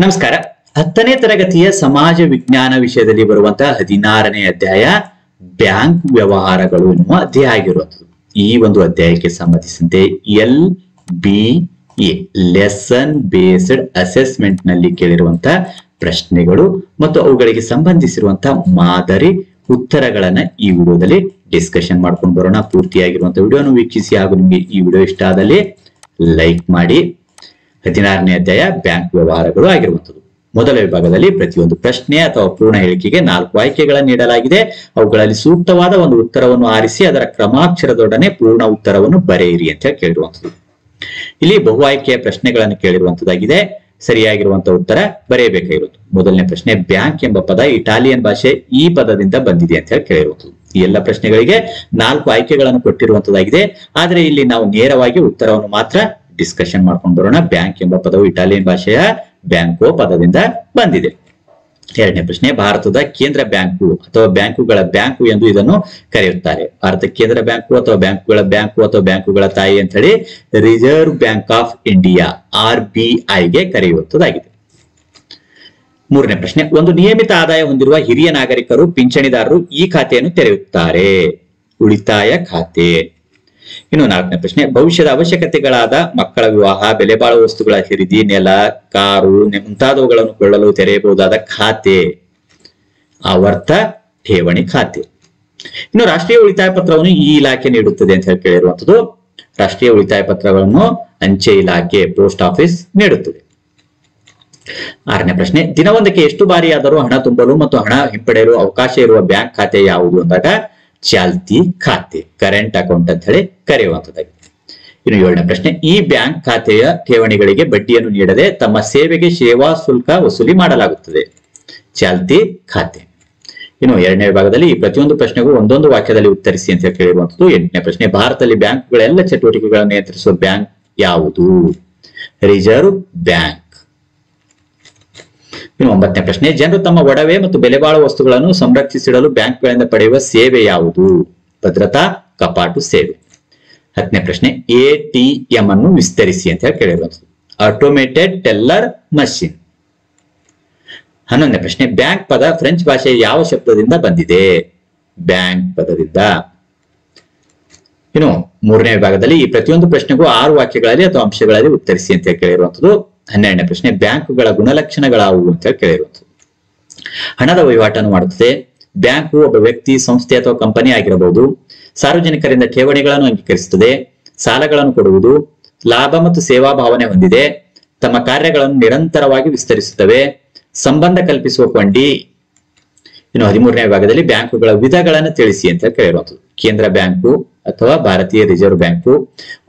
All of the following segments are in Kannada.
ನಮಸ್ಕಾರ. 10ನೇ ತರಗತಿಯ ಸಮಾಜ ವಿಜ್ಞಾನ ವಿಷಯದಲ್ಲಿ ಬರುವಂತಹ 16ನೇ ಅಧ್ಯಾಯ ಬ್ಯಾಂಕ್ ವ್ಯವಹಾರಗಳು ಎನ್ನುವ ಅಧ್ಯಾಯ ಆಗಿರುವಂತದ್ದು. ಈ ಒಂದು ಅಧ್ಯಾಯಕ್ಕೆ ಸಂಬಂಧಿಸಿದಂತೆ LBA ಲೆಸನ್ ಬೇಸ್ಡ್ ಅಸೆಸ್ಮೆಂಟ್ ನಲ್ಲಿ ಕೇಳಿರುವಂತಹ ಪ್ರಶ್ನೆಗಳು ಮತ್ತು ಅವುಗಳಿಗೆ ಸಂಬಂಧಿಸಿರುವಂತಹ ಮಾದರಿ ಉತ್ತರಗಳನ್ನ ಈ ವಿಡಿಯೋದಲ್ಲಿ ಡಿಸ್ಕಷನ್ ಮಾಡ್ಕೊಂಡು ಬರೋಣ. ಪೂರ್ತಿಯಾಗಿರುವಂತಹ ವಿಡಿಯೋನು ವೀಕ್ಷಿಸಿ ಹಾಗೂ ನಿಮಗೆ ಈ ವಿಡಿಯೋ ಇಷ್ಟ ಆದಲ್ಲಿ ಲೈಕ್ ಮಾಡಿ. 16ನೇ ಅಧ್ಯಾಯ ಬ್ಯಾಂಕ್ ವ್ಯವಹಾರಗಳು ಆಗಿರುವಂತದ್ದು. ಮೊದಲ ವಿಭಾಗದಲ್ಲಿ ಪ್ರತಿಯೊಂದು ಪ್ರಶ್ನೆ ಅಥವಾ ಪೂರ್ಣ ಹೇಳಿಕೆಗೆ 4 ಆಯ್ಕೆಗಳನ್ನು ನೀಡಲಾಗಿದೆ. ಅವುಗಳಲ್ಲಿ ಸೂಕ್ತವಾದ ಒಂದು ಉತ್ತರವನ್ನು ಆರಿಸಿ ಅದರ ಕ್ರಮಾಕ್ಷರದೊಡನೆ ಪೂರ್ಣ ಉತ್ತರವನ್ನು ಬರೆಯಿರಿ ಅಂತ ಕೇಳಿರುವಂತದ್ದು. ಇಲ್ಲಿ ಬಹು ಆಯ್ಕೆಯ ಪ್ರಶ್ನೆಗಳನ್ನು ಕೇಳಿರುವಂತದ್ದಾಗಿದೆ. ಸರಿಯಾಗಿರುವಂತಹ ಉತ್ತರ ಬರೆಯಬೇಕಾಗಿರುವುದು. ಮೊದಲನೇ ಪ್ರಶ್ನೆ, ಬ್ಯಾಂಕ್ ಎಂಬ ಪದ ಇಟಾಲಿಯನ್ ಭಾಷೆ ಈ ಪದದಿಂದ ಬಂದಿದೆ ಅಂತ ಹೇಳಿ ಕೇಳಿರುವಂತದ್ದು. ಈ ಎಲ್ಲ ಪ್ರಶ್ನೆಗಳಿಗೆ 4 ಆಯ್ಕೆಗಳನ್ನು ಕೊಟ್ಟಿರುವಂತದ್ದಾಗಿದೆ. ಆದ್ರೆ ಇಲ್ಲಿ ನಾವು ನೇರವಾಗಿ ಉತ್ತರವನ್ನು ಮಾತ್ರ ಡಿಸ್ಕಷನ್ ಮಾಡ್ಕೊಂಡು ಬರೋಣ. ಬ್ಯಾಂಕ್ ಎಂಬ ಪದವು ಇಟಾಲಿಯನ್ ಭಾಷೆಯ ಬ್ಯಾಂಕೋ ಪದದಿಂದ ಬಂದಿದೆ. ಎರಡನೇ ಪ್ರಶ್ನೆ, ಭಾರತದ ಕೇಂದ್ರ ಬ್ಯಾಂಕು ಅಥವಾ ಬ್ಯಾಂಕುಗಳ ಬ್ಯಾಂಕು ಎಂದು ಇದನ್ನು ಕರೆಯುತ್ತಾರೆ. ಭಾರತ ಕೇಂದ್ರ ಬ್ಯಾಂಕು ಅಥವಾ ಬ್ಯಾಂಕುಗಳ ಬ್ಯಾಂಕು ಅಥವಾ ಬ್ಯಾಂಕುಗಳ ತಾಯಿ ಅಂತ ಹೇಳಿ reserve bank of India RBI ಗೆ ಕರೆಯುವಂತದ್ದಾಗಿದೆ. ಮೂರನೇ ಪ್ರಶ್ನೆ, ಒಂದು ನಿಯಮಿತ ಆದಾಯ ಹೊಂದಿರುವ ಹಿರಿಯ ನಾಗರಿಕರು ಪಿಂಚಣಿದಾರರು ಈ ಖಾತೆಯನ್ನು ತೆರೆಯುತ್ತಾರೆ. ಉಳಿತಾಯ ಖಾತೆ. ಇನ್ನು ನಾಲ್ಕನೇ ಪ್ರಶ್ನೆ, ಭವಿಷ್ಯದ ಅವಶ್ಯಕತೆಗಳಾದ ಮಕ್ಕಳ ವಿವಾಹ, ಬೆಲೆ ಬಾಳುವ ವಸ್ತುಗಳ ಖರೀದಿ, ನೆಲ, ಕಾರು ಮುಂತಾದವುಗಳನ್ನು ಕೊಳ್ಳಲು ತೆರೆಯಬಹುದಾದ ಖಾತೆ ಆವರ್ತ ಠೇವಣಿ ಖಾತೆ. ಇನ್ನು ರಾಷ್ಟ್ರೀಯ ಉಳಿತಾಯ ಪತ್ರವನ್ನು ಈ ಇಲಾಖೆ ನೀಡುತ್ತದೆ ಅಂತ ಹೇಳಿ ಕೇಳಿರುವಂತದ್ದು. ರಾಷ್ಟ್ರೀಯ ಉಳಿತಾಯ ಪತ್ರಗಳನ್ನು ಅಂಚೆ ಇಲಾಖೆ ಪೋಸ್ಟ್ ಆಫೀಸ್ ನೀಡುತ್ತದೆ. ಆರನೇ ಪ್ರಶ್ನೆ, ದಿನವೊಂದಕ್ಕೆ ಎಷ್ಟು ಬಾರಿಯಾದರೂ ಹಣ ತುಂಬಲು ಮತ್ತು ಹಣ ಹಿಂಪಡೆಯಲು ಅವಕಾಶ ಇರುವ ಬ್ಯಾಂಕ್ ಖಾತೆ ಯಾವುದು ಅಂದಾಗ ಚಾಲ್ತಿ ಖಾತೆ, ಕರೆಂಟ್ ಅಕೌಂಟ್ ಅಂತ ಹೇಳಿ ಕರೆಯುವಂತದ್ದಾಗಿದೆ. ಇನ್ನು ಏಳನೇ ಪ್ರಶ್ನೆ, ಈ ಬ್ಯಾಂಕ್ ಖಾತೆಯ ಠೇವಣಿಗಳಿಗೆ ಬಡ್ಡಿಯನ್ನು ನೀಡದೆ ತಮ್ಮ ಸೇವೆಗೆ ಸೇವಾ ಶುಲ್ಕ ವಸೂಲಿ ಮಾಡಲಾಗುತ್ತದೆ. ಚಾಲ್ತಿ ಖಾತೆ. ಇನ್ನು ಎರಡನೇ ವಿಭಾಗದಲ್ಲಿ ಈ ಪ್ರತಿಯೊಂದು ಪ್ರಶ್ನೆಗೂ ಒಂದೊಂದು ವಾಕ್ಯದಲ್ಲಿ ಉತ್ತರಿಸಿ ಅಂತ ಕೇಳಿರುವಂತದ್ದು. ಎಂಟನೇ ಪ್ರಶ್ನೆ, ಭಾರತದಲ್ಲಿ ಬ್ಯಾಂಕ್ಗಳ ಎಲ್ಲ ಚಟುವಟಿಕೆಗಳನ್ನು ನಿಯಂತ್ರಿಸುವ ಬ್ಯಾಂಕ್ ಯಾವುದು? Reserve bank. ಇನ್ನು 9ನೇ ಪ್ರಶ್ನೆ, ಜನರು ತಮ್ಮ ಒಡವೆ ಮತ್ತು ಬೆಲೆ ಬಾಳುವ ವಸ್ತುಗಳನ್ನು ಸಂರಕ್ಷಿಸಿಡಲು ಬ್ಯಾಂಕ್ಗಳಿಂದ ಪಡೆಯುವ ಸೇವೆ ಯಾವುದು? ಭದ್ರತಾ ಕಪಾಟು ಸೇವೆ. 10ನೇ ಪ್ರಶ್ನೆ, ATM ಅನ್ನು ವಿಸ್ತರಿಸಿ ಅಂತ ಹೇಳಿ ಕೇಳಿರುವಂತದ್ದು. Automated teller machine. 11ನೇ ಪ್ರಶ್ನೆ, ಬ್ಯಾಂಕ್ ಪದ ಫ್ರೆಂಚ್ ಭಾಷೆಯ ಯಾವ ಶಬ್ದದಿಂದ ಬಂದಿದೆ? ಬ್ಯಾಂಕ್ ಪದದಿಂದ. ಇನ್ನು 3ನೇ ವಿಭಾಗದಲ್ಲಿ ಈ ಪ್ರತಿಯೊಂದು ಪ್ರಶ್ನೆಗೂ 6 ವಾಕ್ಯಗಳಲ್ಲಿ ಅಥವಾ ಅಂಶಗಳಲ್ಲಿ ಉತ್ತರಿಸಿ ಅಂತ ಕೇಳಿರುವಂತದ್ದು. 12ನೇ ಪ್ರಶ್ನೆ, ಬ್ಯಾಂಕುಗಳ ಗುಣಲಕ್ಷಣಗಳಾವುವು ಅಂತ ಕೇಳಿರುವಂತದ್ದು. ಹಣದ ವಹಿವಾಟನ್ನು ಮಾಡುತ್ತದೆ. ಬ್ಯಾಂಕು ಒಬ್ಬ ವ್ಯಕ್ತಿ, ಸಂಸ್ಥೆ ಅಥವಾ ಕಂಪನಿ ಆಗಿರಬಹುದು. ಸಾರ್ವಜನಿಕರಿಂದ ಠೇವಣಿಗಳನ್ನು ಅಂಗೀಕರಿಸುತ್ತದೆ. ಸಾಲಗಳನ್ನು ಕೊಡುವುದು. ಲಾಭ ಮತ್ತು ಸೇವಾ ಭಾವನೆ ಹೊಂದಿದೆ. ತಮ್ಮ ಕಾರ್ಯಗಳನ್ನು ನಿರಂತರವಾಗಿ ವಿಸ್ತರಿಸುತ್ತವೆ. ಸಂಬಂಧ ಕಲ್ಪಿಸುವ ಕೊಂಡಿ. ಇನ್ನು 13ನೇ ವಿಭಾಗದಲ್ಲಿ ಬ್ಯಾಂಕುಗಳ ವಿಧಗಳನ್ನು ತಿಳಿಸಿ ಅಂತ ಕೇಳಿರುವಂತದ್ದು. ಕೇಂದ್ರ ಬ್ಯಾಂಕು ಅಥವಾ ಭಾರತೀಯ ರಿಸರ್ವ್ ಬ್ಯಾಂಕು,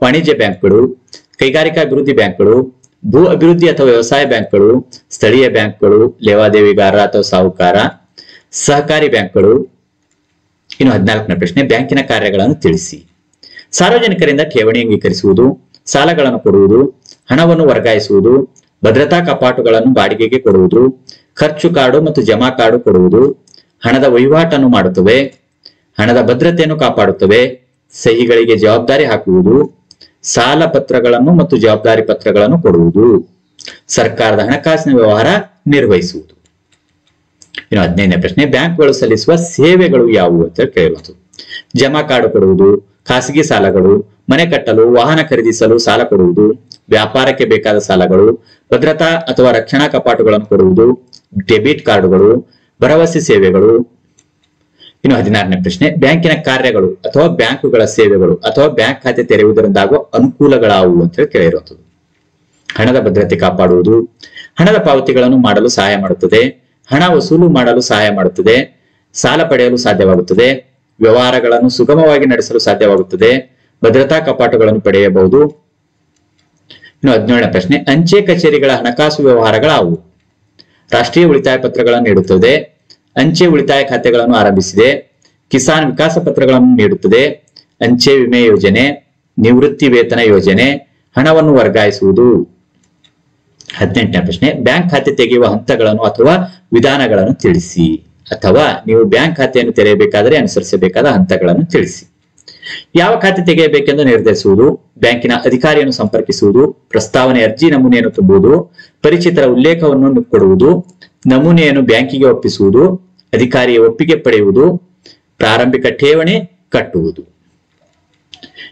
ವಾಣಿಜ್ಯ ಬ್ಯಾಂಕ್ಗಳು, ಕೈಗಾರಿಕಾ ಅಭಿವೃದ್ಧಿ ಬ್ಯಾಂಕ್ಗಳು, ಭೂ ಅಭಿವೃದ್ಧಿ ಅಥವಾ ವ್ಯವಸಾಯ ಬ್ಯಾಂಕ್ಗಳು, ಸ್ಥಳೀಯ ಬ್ಯಾಂಕ್ಗಳು, ಲೇವಾದೇವಿಗಾರ ಅಥವಾ ಸಾಹುಕಾರ, ಸಹಕಾರಿ ಬ್ಯಾಂಕ್ಗಳು. ಇನ್ನು 14ನೇ ಪ್ರಶ್ನೆ, ಬ್ಯಾಂಕಿನ ಕಾರ್ಯಗಳನ್ನು ತಿಳಿಸಿ. ಸಾರ್ವಜನಿಕರಿಂದ ಠೇವಣಿ ಅಂಗೀಕರಿಸುವುದು, ಸಾಲಗಳನ್ನು ಕೊಡುವುದು, ಹಣವನ್ನು ವರ್ಗಾಯಿಸುವುದು, ಭದ್ರತಾ ಕಪಾಟುಗಳನ್ನು ಬಾಡಿಗೆಗೆ ಕೊಡುವುದು, ಖರ್ಚು ಕಾರ್ಡು ಮತ್ತು ಜಮಾ ಕಾರ್ಡು ಕೊಡುವುದು, ಹಣದ ವಹಿವಾಟನ್ನು ಮಾಡುತ್ತವೆ, ಹಣದ ಭದ್ರತೆಯನ್ನು ಕಾಪಾಡುತ್ತವೆ, ಸಹಿಗಳಿಗೆ ಜವಾಬ್ದಾರಿ ಹಾಕುವುದು, ಸಾಲ ಪತ್ರಗಳನ್ನು ಮತ್ತು ಜವಾಬ್ದಾರಿ ಪತ್ರಗಳನ್ನು ಕೊಡುವುದು, ಸರ್ಕಾರದ ಹಣಕಾಸಿನ ವ್ಯವಹಾರ ನಿರ್ವಹಿಸುವುದು. ಇನ್ನು 15ನೇ ಪ್ರಶ್ನೆ, ಬ್ಯಾಂಕ್ಗಳು ಸಲ್ಲಿಸುವ ಸೇವೆಗಳು ಯಾವುವು ಅಂತ ಕೇಳಿರುವಂತದ್ದು. ಜಮಾ ಕಾರ್ಡು ಕೊಡುವುದು, ಖಾಸಗಿ ಸಾಲಗಳು, ಮನೆ ಕಟ್ಟಲು, ವಾಹನ ಖರೀದಿಸಲು ಸಾಲ ಕೊಡುವುದು, ವ್ಯಾಪಾರಕ್ಕೆ ಬೇಕಾದ ಸಾಲಗಳು, ಭದ್ರತಾ ಅಥವಾ ರಕ್ಷಣಾ ಕಪಾಟುಗಳನ್ನು ಕೊಡುವುದು, ಡೆಬಿಟ್ ಕಾರ್ಡುಗಳು, ಭರವಸೆ ಸೇವೆಗಳು. ಇನ್ನು 16ನೇ ಪ್ರಶ್ನೆ, ಬ್ಯಾಂಕಿನ ಕಾರ್ಯಗಳು ಅಥವಾ ಬ್ಯಾಂಕುಗಳ ಸೇವೆಗಳು ಅಥವಾ ಬ್ಯಾಂಕ್ ಖಾತೆ ತೆರೆಯುವುದರಿಂದಾಗುವ ಅನುಕೂಲಗಳಾವುವು ಅಂತ ಕೇಳಿರುವಂತದ್ದು. ಹಣದ ಭದ್ರತೆ ಕಾಪಾಡುವುದು, ಹಣದ ಪಾವತಿಗಳನ್ನು ಮಾಡಲು ಸಹಾಯ ಮಾಡುತ್ತದೆ, ಹಣ ವಸೂಲು ಮಾಡಲು ಸಹಾಯ ಮಾಡುತ್ತದೆ, ಸಾಲ ಪಡೆಯಲು ಸಾಧ್ಯವಾಗುತ್ತದೆ, ವ್ಯವಹಾರಗಳನ್ನು ಸುಗಮವಾಗಿ ನಡೆಸಲು ಸಾಧ್ಯವಾಗುತ್ತದೆ, ಭದ್ರತಾ ಕಪಾಟುಗಳನ್ನು ಪಡೆಯಬಹುದು. ಇನ್ನು 17ನೇ ಪ್ರಶ್ನೆ, ಅಂಚೆ ಕಚೇರಿಗಳ ಹಣಕಾಸು ವ್ಯವಹಾರಗಳಾವುವು? ರಾಷ್ಟ್ರೀಯ ಉಳಿತಾಯ ಪತ್ರಗಳನ್ನು ನೀಡುತ್ತದೆ, ಅಂಚೆ ಉಳಿತಾಯ ಖಾತೆಗಳನ್ನು ಆರಂಭಿಸಿದೆ, ಕಿಸಾನ್ ವಿಕಾಸ ಪತ್ರಗಳನ್ನು ನೀಡುತ್ತದೆ, ಅಂಚೆ ವಿಮೆ ಯೋಜನೆ, ನಿವೃತ್ತಿ ವೇತನ ಯೋಜನೆ, ಹಣವನ್ನು ವರ್ಗಾಯಿಸುವುದು. 18ನೇ ಪ್ರಶ್ನೆ, ಬ್ಯಾಂಕ್ ಖಾತೆ ತೆಗೆಯುವ ಹಂತಗಳನ್ನು ಅಥವಾ ವಿಧಾನಗಳನ್ನು ತಿಳಿಸಿ. ಅಥವಾ ನೀವು ಬ್ಯಾಂಕ್ ಖಾತೆಯನ್ನು ತೆರೆಯಬೇಕಾದರೆ ಅನುಸರಿಸಬೇಕಾದ ಹಂತಗಳನ್ನು ತಿಳಿಸಿ. ಯಾವ ಖಾತೆ ತೆಗೆಯಬೇಕೆಂದು ನಿರ್ಧರಿಸುವುದು, ಬ್ಯಾಂಕಿನ ಅಧಿಕಾರಿಯನ್ನು ಸಂಪರ್ಕಿಸುವುದು, ಪ್ರಸ್ತಾವನೆ ಅರ್ಜಿ ನಮೂನೆಯನ್ನು ತುಂಬುವುದು, ಪರಿಚಿತರ ಉಲ್ಲೇಖವನ್ನು ಕೊಡುವುದು, ನಮೂನೆಯನ್ನು ಬ್ಯಾಂಕಿಗೆ ಒಪ್ಪಿಸುವುದು, ಅಧಿಕಾರಿಯ ಒಪ್ಪಿಗೆ ಪಡೆಯುವುದು, ಪ್ರಾರಂಭಿಕ ಠೇವಣಿ ಕಟ್ಟುವುದು.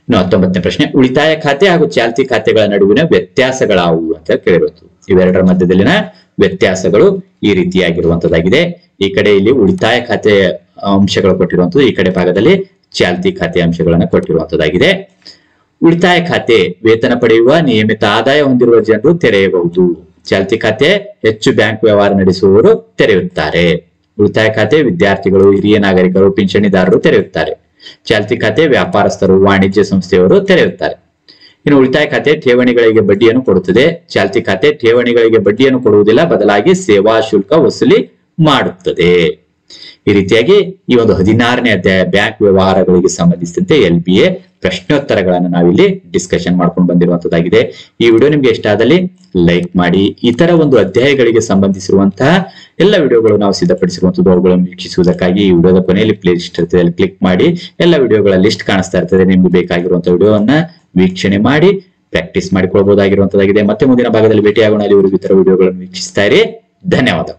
ಇನ್ನು 19ನೇ ಪ್ರಶ್ನೆ, ಉಳಿತಾಯ ಖಾತೆ ಹಾಗೂ ಚಾಲ್ತಿ ಖಾತೆಗಳ ನಡುವಿನ ವ್ಯತ್ಯಾಸಗಳಾವುವು ಅಂತ ಕೇಳಿರುವುದು. ಇವೆರಡರ ಮಧ್ಯದಲ್ಲಿನ ವ್ಯತ್ಯಾಸಗಳು ಈ ರೀತಿಯಾಗಿರುವಂತದ್ದಾಗಿದೆ. ಈ ಕಡೆ ಇಲ್ಲಿ ಉಳಿತಾಯ ಖಾತೆ ಅಂಶಗಳು ಕೊಟ್ಟಿರುವಂತದ್ದು, ಈ ಕಡೆ ಭಾಗದಲ್ಲಿ ಚಾಲ್ತಿ ಖಾತೆ ಅಂಶಗಳನ್ನ ಕೊಟ್ಟಿರುವಂತದ್ದಾಗಿದೆ. ಉಳಿತಾಯ ಖಾತೆ ವೇತನ ಪಡೆಯುವ ನಿಯಮಿತ ಆದಾಯ ಹೊಂದಿರುವ ಜನರು ತೆರೆಯಬಹುದು. ಚಾಲ್ತಿ ಖಾತೆ ಹೆಚ್ಚು ಬ್ಯಾಂಕ್ ವ್ಯವಹಾರ ನಡೆಸುವವರು ತೆರೆಯುತ್ತಾರೆ. ಉಳಿತಾಯ ಖಾತೆ ವಿದ್ಯಾರ್ಥಿಗಳು, ಹಿರಿಯ ನಾಗರಿಕರು, ಪಿಂಚಣಿದಾರರು ತೆರೆಯುತ್ತಾರೆ. ಚಾಲ್ತಿ ಖಾತೆ ವ್ಯಾಪಾರಸ್ಥರು, ವಾಣಿಜ್ಯ ಸಂಸ್ಥೆಯವರು ತೆರೆಯುತ್ತಾರೆ. ಇನ್ನು ಉಳಿತಾಯ ಖಾತೆ ಠೇವಣಿಗಳಿಗೆ ಬಡ್ಡಿಯನ್ನು ಕೊಡುತ್ತದೆ. ಚಾಲ್ತಿ ಖಾತೆ ಠೇವಣಿಗಳಿಗೆ ಬಡ್ಡಿಯನ್ನು ಕೊಡುವುದಿಲ್ಲ, ಬದಲಾಗಿ ಸೇವಾ ಶುಲ್ಕ ವಸೂಲಿ ಮಾಡುತ್ತದೆ. ಈ ರೀತಿಯಾಗಿ ಈ ಒಂದು 16ನೇ ಅಧ್ಯಾಯ ಬ್ಯಾಂಕ್ ವ್ಯವಹಾರಗಳಿಗೆ ಸಂಬಂಧಿಸಿದಂತೆ LBA ಪ್ರಶ್ನೋತ್ತರಗಳನ್ನು ನಾವಿಲ್ಲಿ ಡಿಸ್ಕಷನ್ ಮಾಡ್ಕೊಂಡು ಬಂದಿರುವಂತದ್ದಾಗಿದೆ. ಈ ವಿಡಿಯೋ ನಿಮ್ಗೆ ಇಷ್ಟ ಆದಲ್ಲಿ ಲೈಕ್ ಮಾಡಿ. ಇತರ ಒಂದು ಅಧ್ಯಾಯಗಳಿಗೆ ಸಂಬಂಧಿಸಿರುವಂತಹ ಎಲ್ಲ ವಿಡಿಯೋಗಳು ನಾವು ಸಿದ್ಧಪಡಿಸಿರುವಂತದ್ದು, ಅವುಗಳನ್ನು ವೀಕ್ಷಿಸುವುದಕ್ಕಾಗಿ ಈ ವಿಡಿಯೋದ ಕೊನೆಯಲ್ಲಿ ಪ್ಲೇ ಲಿಸ್ಟ್ ಇರ್ತದೆ, ಅಲ್ಲಿ ಕ್ಲಿಕ್ ಮಾಡಿ ಎಲ್ಲ ವಿಡಿಯೋಗಳ ಲಿಸ್ಟ್ ಕಾಣಿಸ್ತಾ ಇರ್ತದೆ. ನಿಮ್ಗೆ ಬೇಕಾಗಿರುವಂತಹ ವಿಡಿಯೋವನ್ನ ವೀಕ್ಷಣೆ ಮಾಡಿ ಪ್ರಾಕ್ಟೀಸ್ ಮಾಡಿಕೊಳ್ಬಹುದಾಗಿರುವಂತದ್ದಾಗಿದೆ. ಮತ್ತೆ ಮುಂದಿನ ಭಾಗದಲ್ಲಿ ಭೇಟಿಯಾಗೋಣ. ಅಲ್ಲಿವರೆಗೂ ಇತರ ವಿಡಿಯೋಗಳನ್ನು ವೀಕ್ಷಿಸ್ತಾ ಇರಿ. ಧನ್ಯವಾದ.